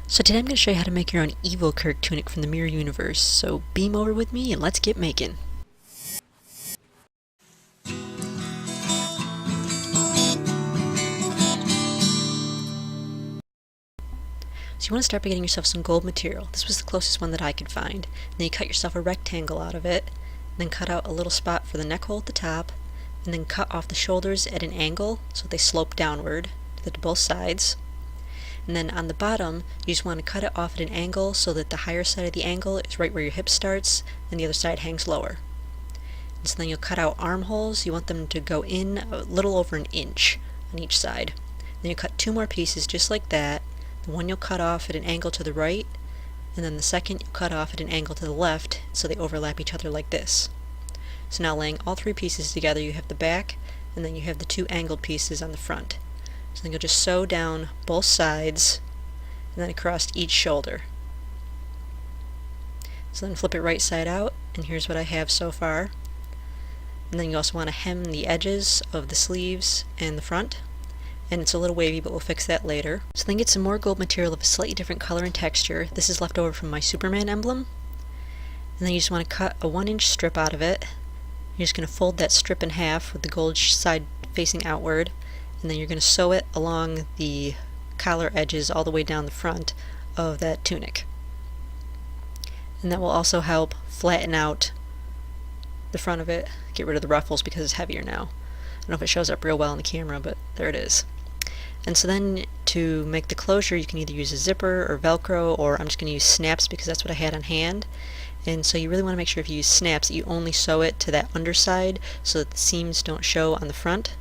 So today I'm going to show you how to make your own evil Kirk tunic from the Mirror Universe, so beam over with me and let's get making. So you want to start by getting yourself some gold material. This was the closest one that I could find. And then you cut yourself a rectangle out of it, and then cut out a little spot for the neck hole at the top, and then cut off the shoulders at an angle so that they slope downward to both sides. And then on the bottom, you just want to cut it off at an angle so that the higher side of the angle is right where your hip starts and the other side hangs lower. And so then you'll cut out armholes. You want them to go in a little over an inch on each side. Then you cut two more pieces just like that. The one you'll cut off at an angle to the right, and then the second you'll cut off at an angle to the left so they overlap each other like this. So now laying all three pieces together, you have the back, and then you have the two angled pieces on the front. So then you'll just sew down both sides and then across each shoulder. So then flip it right side out, and here's what I have so far. And then you also want to hem the edges of the sleeves and the front. And it's a little wavy, but we'll fix that later. So then get some more gold material of a slightly different color and texture. This is left over from my Superman emblem. And then you just want to cut a 1-inch strip out of it. You're just going to fold that strip in half with the gold side facing outward. And then you're going to sew it along the collar edges all the way down the front of that tunic. And that will also help flatten out the front of it, get rid of the ruffles because it's heavier now. I don't know if it shows up real well on the camera, but there it is. And so then to make the closure, you can either use a zipper or velcro, or I'm just going to use snaps because that's what I had on hand. And so you really want to make sure if you use snaps that you only sew it to that underside so that the seams don't show on the front.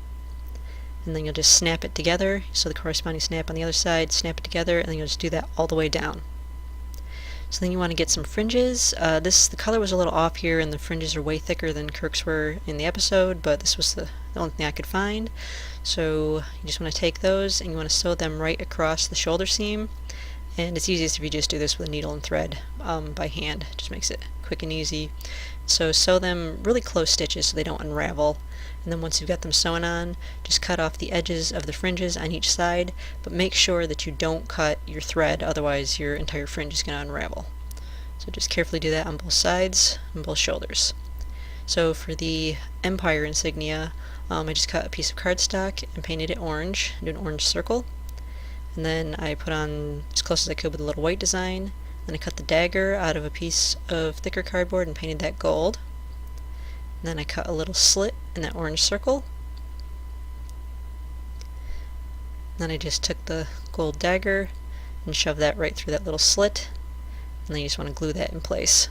And then you'll just snap it together, so the corresponding snap on the other side, snap it together, and then you'll just do that all the way down. So then you want to get some fringes. The color was a little off here, and the fringes are way thicker than Kirk's were in the episode, but this was the only thing I could find. So you just want to take those and you want to sew them right across the shoulder seam. And it's easiest if you just do this with a needle and thread by hand. It just makes it quick and easy. So sew them really close stitches so they don't unravel. And then once you've got them sewn on, just cut off the edges of the fringes on each side, but make sure that you don't cut your thread, otherwise your entire fringe is going to unravel. So just carefully do that on both sides, on both shoulders. So for the Empire insignia, I just cut a piece of cardstock and painted it orange, do an orange circle. And then I put on as close as I could with a little white design. Then I cut the dagger out of a piece of thicker cardboard and painted that gold. And then I cut a little slit in that orange circle. Then I just took the gold dagger and shoved that right through that little slit. And then you just want to glue that in place.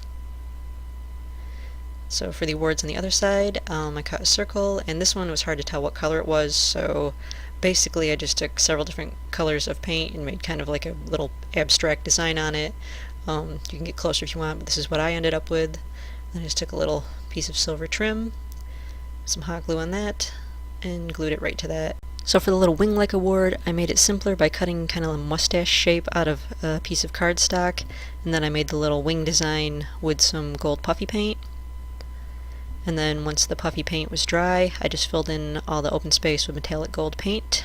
So for the awards on the other side, I cut a circle, and this one was hard to tell what color it was, so basically I just took several different colors of paint and made kind of like a little abstract design on it. You can get closer if you want, but this is what I ended up with. Then I just took a little piece of silver trim, some hot glue on that, and glued it right to that. So for the little wing-like award, I made it simpler by cutting kind of a mustache shape out of a piece of cardstock, and then I made the little wing design with some gold puffy paint. And then once the puffy paint was dry, I just filled in all the open space with metallic gold paint.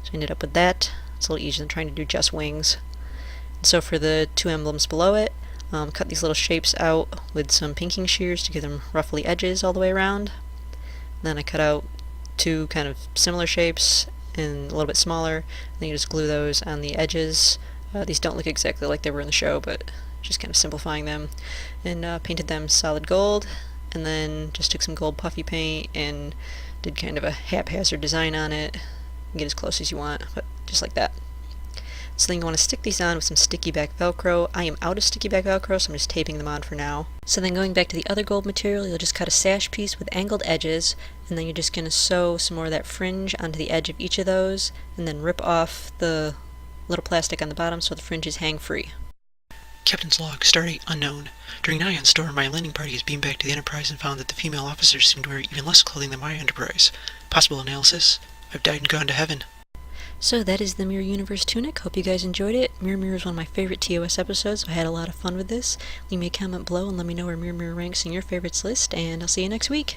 So I ended up with that. It's a little easier than trying to do just wings. And so for the two emblems below it, cut these little shapes out with some pinking shears to give them roughly edges all the way around. And then I cut out two kind of similar shapes and a little bit smaller. And then you just glue those on the edges. These don't look exactly like they were in the show, but just kind of simplifying them. And painted them solid gold. And then just took some gold puffy paint and did kind of a haphazard design on it. You can get as close as you want, but just like that. So then you want to stick these on with some sticky back velcro. I am out of sticky back velcro, so I'm just taping them on for now. So then going back to the other gold material, you'll just cut a sash piece with angled edges, and then you're just going to sew some more of that fringe onto the edge of each of those, and then rip off the little plastic on the bottom so the fringes hang free. Captain's log, stardate unknown. During Nyan storm, my landing party has beamed back to the Enterprise and found that the female officers seem to wear even less clothing than my Enterprise. Possible analysis? I've died and gone to heaven. So that is the Mirror Universe tunic. Hope you guys enjoyed it. Mirror Mirror is one of my favorite TOS episodes, so I had a lot of fun with this. Leave me a comment below and let me know where Mirror Mirror ranks in your favorites list, and I'll see you next week.